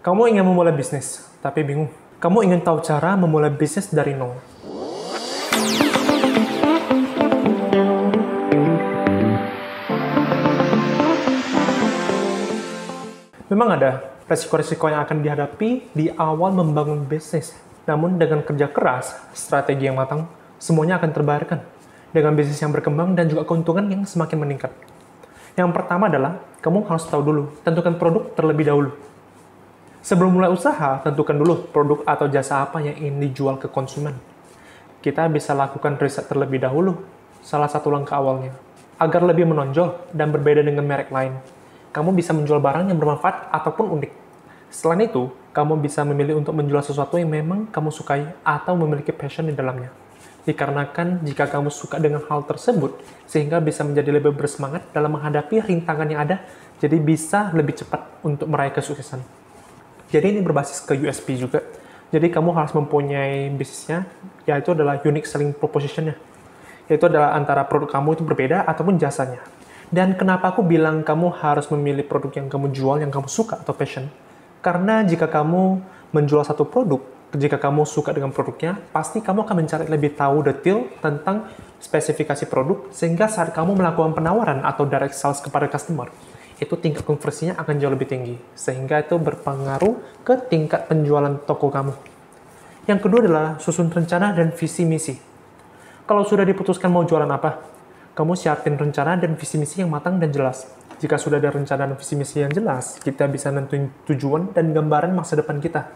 Kamu ingin memulai bisnis, tapi bingung. Kamu ingin tahu cara memulai bisnis dari nol. Memang ada resiko-resiko yang akan dihadapi di awal membangun bisnis. Namun dengan kerja keras, strategi yang matang, semuanya akan terbayarkan. Dengan bisnis yang berkembang dan juga keuntungan yang semakin meningkat. Yang pertama adalah, kamu harus tahu dulu, tentukan produk terlebih dahulu. Sebelum mulai usaha, tentukan dulu produk atau jasa apa yang ingin dijual ke konsumen. Kita bisa lakukan riset terlebih dahulu, salah satu langkah awalnya, agar lebih menonjol dan berbeda dengan merek lain. Kamu bisa menjual barang yang bermanfaat ataupun unik. Selain itu, kamu bisa memilih untuk menjual sesuatu yang memang kamu sukai atau memiliki passion di dalamnya. Dikarenakan jika kamu suka dengan hal tersebut, sehingga bisa menjadi lebih bersemangat dalam menghadapi rintangan yang ada, jadi bisa lebih cepat untuk meraih kesuksesan. Jadi ini berbasis ke USP juga. Jadi kamu harus mempunyai bisnisnya, yaitu adalah unique selling proposition-nya. Yaitu adalah antara produk kamu itu berbeda ataupun jasanya. Dan kenapa aku bilang kamu harus memilih produk yang kamu jual, yang kamu suka atau passion? Karena jika kamu menjual satu produk, jika kamu suka dengan produknya, pasti kamu akan mencari lebih tahu detail tentang spesifikasi produk, sehingga saat kamu melakukan penawaran atau direct sales kepada customer, itu tingkat konversinya akan jauh lebih tinggi, sehingga itu berpengaruh ke tingkat penjualan toko kamu. Yang kedua adalah susun rencana dan visi misi. Kalau sudah diputuskan mau jualan apa, kamu siapin rencana dan visi misi yang matang dan jelas. Jika sudah ada rencana dan visi misi yang jelas, kita bisa nentuin tujuan dan gambaran masa depan kita,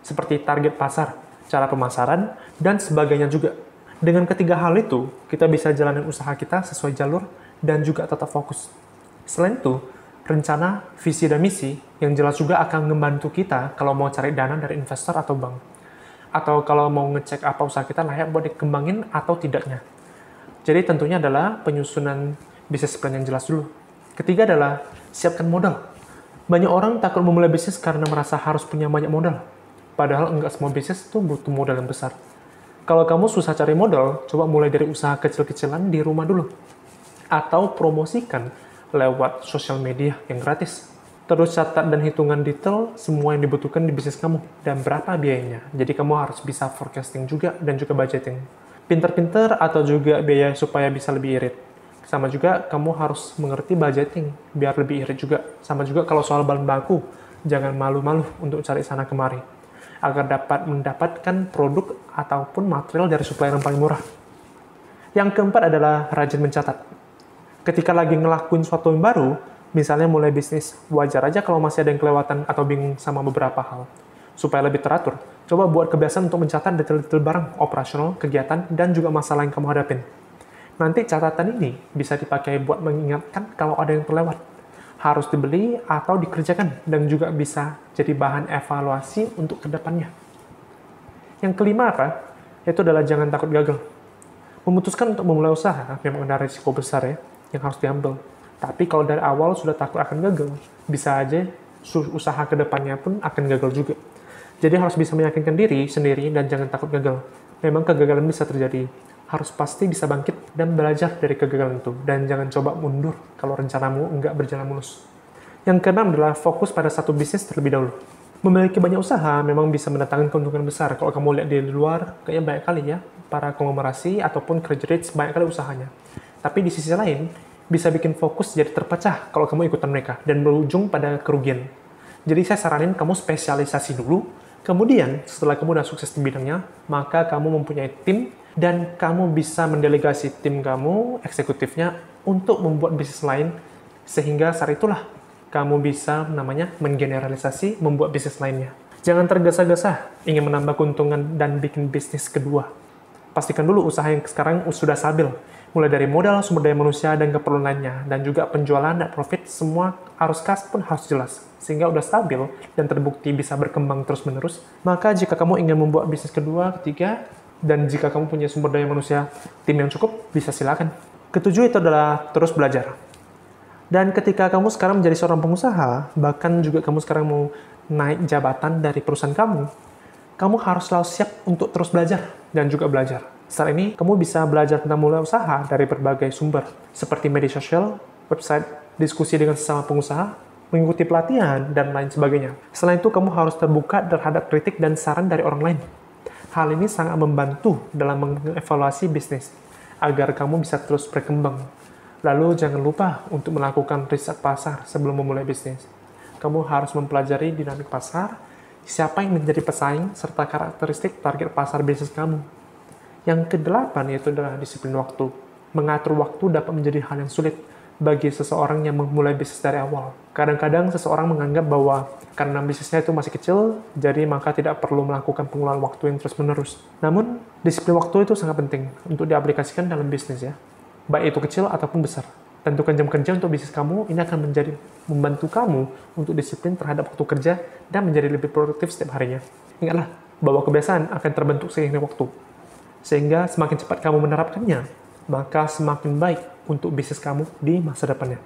seperti target pasar, cara pemasaran, dan sebagainya juga. Dengan ketiga hal itu, kita bisa jalanin usaha kita sesuai jalur dan juga tetap fokus. Selain itu, rencana, visi, dan misi yang jelas juga akan membantu kita kalau mau cari dana dari investor atau bank. Atau kalau mau ngecek apa usaha kita layak buat dikembangin atau tidaknya. Jadi tentunya adalah penyusunan bisnis plan yang jelas dulu. Ketiga adalah siapkan modal. Banyak orang takut memulai bisnis karena merasa harus punya banyak modal. Padahal enggak semua bisnis itu butuh modal yang besar. Kalau kamu susah cari modal, coba mulai dari usaha kecil-kecilan di rumah dulu. Atau promosikan lewat sosial media yang gratis. Terus catat dan hitungan detail semua yang dibutuhkan di bisnis kamu dan berapa biayanya. Jadi kamu harus bisa forecasting juga dan juga budgeting. Pinter-pinter atau juga biaya supaya bisa lebih irit. Sama juga kamu harus mengerti budgeting biar lebih irit juga. Sama juga kalau soal bahan baku, jangan malu-malu untuk cari sana kemari agar dapat mendapatkan produk ataupun material dari supplier yang paling murah. Yang keempat adalah rajin mencatat. Ketika lagi ngelakuin sesuatu yang baru, misalnya mulai bisnis, wajar aja kalau masih ada yang kelewatan atau bingung sama beberapa hal. Supaya lebih teratur, coba buat kebiasaan untuk mencatat detail-detail barang, operasional, kegiatan, dan juga masalah yang kamu hadapin. Nanti catatan ini bisa dipakai buat mengingatkan kalau ada yang terlewat. Harus dibeli atau dikerjakan, dan juga bisa jadi bahan evaluasi untuk kedepannya. Yang kelima apa? Itu adalah jangan takut gagal. Memutuskan untuk memulai usaha memang ada risiko besar ya, yang harus diambil. Tapi kalau dari awal sudah takut akan gagal, bisa aja usaha kedepannya pun akan gagal juga. Jadi harus bisa meyakinkan diri sendiri dan jangan takut gagal. Memang kegagalan bisa terjadi. Harus pasti bisa bangkit dan belajar dari kegagalan itu. Dan jangan coba mundur kalau rencanamu enggak berjalan mulus. Yang keenam adalah fokus pada satu bisnis terlebih dahulu. Memiliki banyak usaha memang bisa mendatangkan keuntungan besar. Kalau kamu lihat di luar, kayaknya banyak kali ya, para konglomerasi ataupun graduates banyak kali usahanya. Tapi di sisi lain, bisa bikin fokus jadi terpecah kalau kamu ikutan mereka dan berujung pada kerugian. Jadi saya saranin kamu spesialisasi dulu, kemudian setelah kamu udah sukses di bidangnya, maka kamu mempunyai tim dan kamu bisa mendelegasi tim kamu, eksekutifnya, untuk membuat bisnis lain, sehingga saat itulah kamu bisa menggeneralisasi, membuat bisnis lainnya. Jangan tergesa-gesa ingin menambah keuntungan dan bikin bisnis kedua. Pastikan dulu usaha yang sekarang sudah stabil, mulai dari modal, sumber daya manusia, dan keperluan lainnya, dan juga penjualan dan profit, semua arus kas pun harus jelas, sehingga udah stabil dan terbukti bisa berkembang terus-menerus. Maka jika kamu ingin membuat bisnis kedua, ketiga, dan jika kamu punya sumber daya manusia, tim yang cukup, bisa silakan. Ketujuh itu adalah terus belajar. Dan ketika kamu sekarang menjadi seorang pengusaha, bahkan juga kamu sekarang mau naik jabatan dari perusahaan kamu harus selalu siap untuk terus belajar dan juga belajar. Saat ini, kamu bisa belajar tentang mulai usaha dari berbagai sumber, seperti media sosial, website, diskusi dengan sesama pengusaha, mengikuti pelatihan, dan lain sebagainya. Selain itu, kamu harus terbuka terhadap kritik dan saran dari orang lain. Hal ini sangat membantu dalam mengevaluasi bisnis, agar kamu bisa terus berkembang. Lalu, jangan lupa untuk melakukan riset pasar sebelum memulai bisnis. Kamu harus mempelajari dinamik pasar, siapa yang menjadi pesaing, serta karakteristik target pasar bisnis kamu. Yang kedelapan yaitu adalah disiplin waktu. Mengatur waktu dapat menjadi hal yang sulit bagi seseorang yang memulai bisnis dari awal. Kadang-kadang seseorang menganggap bahwa karena bisnisnya itu masih kecil, jadi maka tidak perlu melakukan pengelolaan waktu yang terus-menerus. Namun, disiplin waktu itu sangat penting untuk diaplikasikan dalam bisnis ya. Baik itu kecil ataupun besar. Tentukan jam kerja untuk bisnis kamu, ini akan membantu kamu untuk disiplin terhadap waktu kerja dan menjadi lebih produktif setiap harinya. Ingatlah, bahwa kebiasaan akan terbentuk seiring waktu. Sehingga semakin cepat kamu menerapkannya, maka semakin baik untuk bisnis kamu di masa depannya.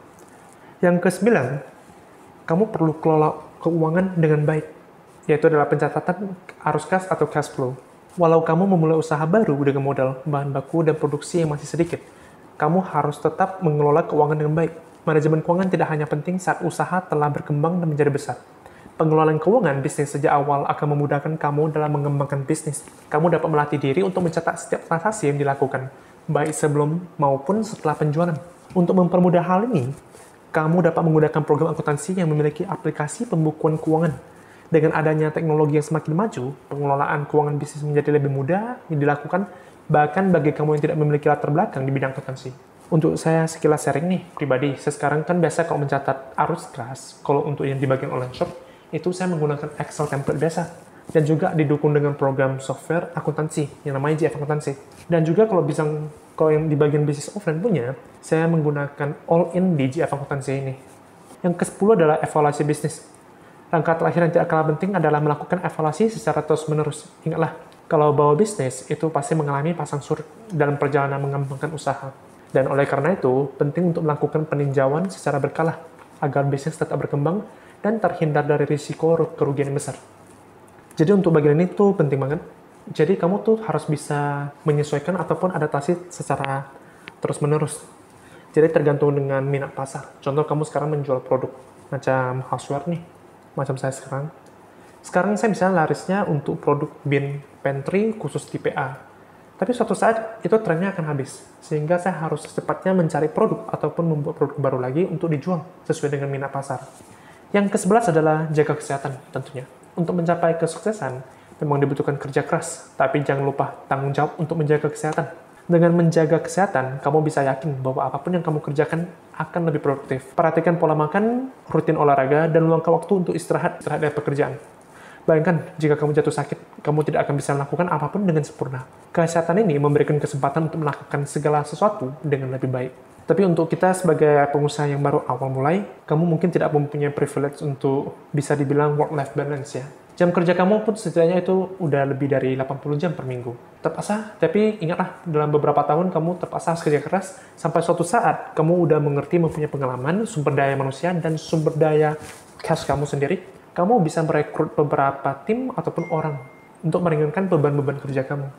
Yang ke-9, kamu perlu kelola keuangan dengan baik, yaitu adalah pencatatan arus kas atau cash flow. Walau kamu memulai usaha baru dengan modal, bahan baku, dan produksi yang masih sedikit, kamu harus tetap mengelola keuangan dengan baik. Manajemen keuangan tidak hanya penting saat usaha telah berkembang dan menjadi besar. Pengelolaan keuangan bisnis sejak awal akan memudahkan kamu dalam mengembangkan bisnis. Kamu dapat melatih diri untuk mencatat setiap transaksi yang dilakukan, baik sebelum maupun setelah penjualan. Untuk mempermudah hal ini, kamu dapat menggunakan program akuntansi yang memiliki aplikasi pembukuan keuangan. Dengan adanya teknologi yang semakin maju, pengelolaan keuangan bisnis menjadi lebih mudah dilakukan, bahkan bagi kamu yang tidak memiliki latar belakang di bidang akuntansi. Untuk saya sekilas sharing nih, pribadi, saya sekarang kan biasa kalau mencatat arus kas, kalau untuk yang di bagian online shop, itu saya menggunakan Excel template biasa. Dan juga didukung dengan program software akuntansi yang namanya GF Akuntansi. Dan juga kalau yang di bagian bisnis offline punya, saya menggunakan all-in di GF Akuntansi ini. Yang ke-10 adalah evaluasi bisnis. Langkah terakhir yang tidak kalah penting adalah melakukan evaluasi secara terus-menerus. Ingatlah, kalau bawa bisnis itu pasti mengalami pasang surut dalam perjalanan mengembangkan usaha. Dan oleh karena itu, penting untuk melakukan peninjauan secara berkala agar bisnis tetap berkembang dan terhindar dari risiko kerugian yang besar. Jadi untuk bagian ini tuh penting banget. Jadi kamu tuh harus bisa menyesuaikan ataupun adaptasi secara terus-menerus. Jadi tergantung dengan minat pasar. Contoh kamu sekarang menjual produk macam houseware nih, macam saya sekarang. Sekarang saya misalnya larisnya untuk produk bin pantry khusus tipe A. Tapi suatu saat itu trennya akan habis. Sehingga saya harus secepatnya mencari produk ataupun membuat produk baru lagi untuk dijual sesuai dengan minat pasar. Yang ke-11 adalah jaga kesehatan tentunya. Untuk mencapai kesuksesan, memang dibutuhkan kerja keras, tapi jangan lupa tanggung jawab untuk menjaga kesehatan. Dengan menjaga kesehatan, kamu bisa yakin bahwa apapun yang kamu kerjakan akan lebih produktif. Perhatikan pola makan, rutin olahraga, dan luangkan waktu untuk istirahat dari pekerjaan. Bayangkan, jika kamu jatuh sakit, kamu tidak akan bisa melakukan apapun dengan sempurna. Kesehatan ini memberikan kesempatan untuk melakukan segala sesuatu dengan lebih baik. Tapi untuk kita sebagai pengusaha yang baru awal mulai, kamu mungkin tidak mempunyai privilege untuk bisa dibilang work-life balance ya. Jam kerja kamu pun setidaknya itu udah lebih dari 80 jam per minggu. Terpaksa, tapi ingatlah, dalam beberapa tahun kamu terpaksa harus kerja keras, sampai suatu saat kamu udah mengerti, mempunyai pengalaman, sumber daya manusia, dan sumber daya cash kamu sendiri, kamu bisa merekrut beberapa tim ataupun orang untuk meringankan beban-beban kerja kamu.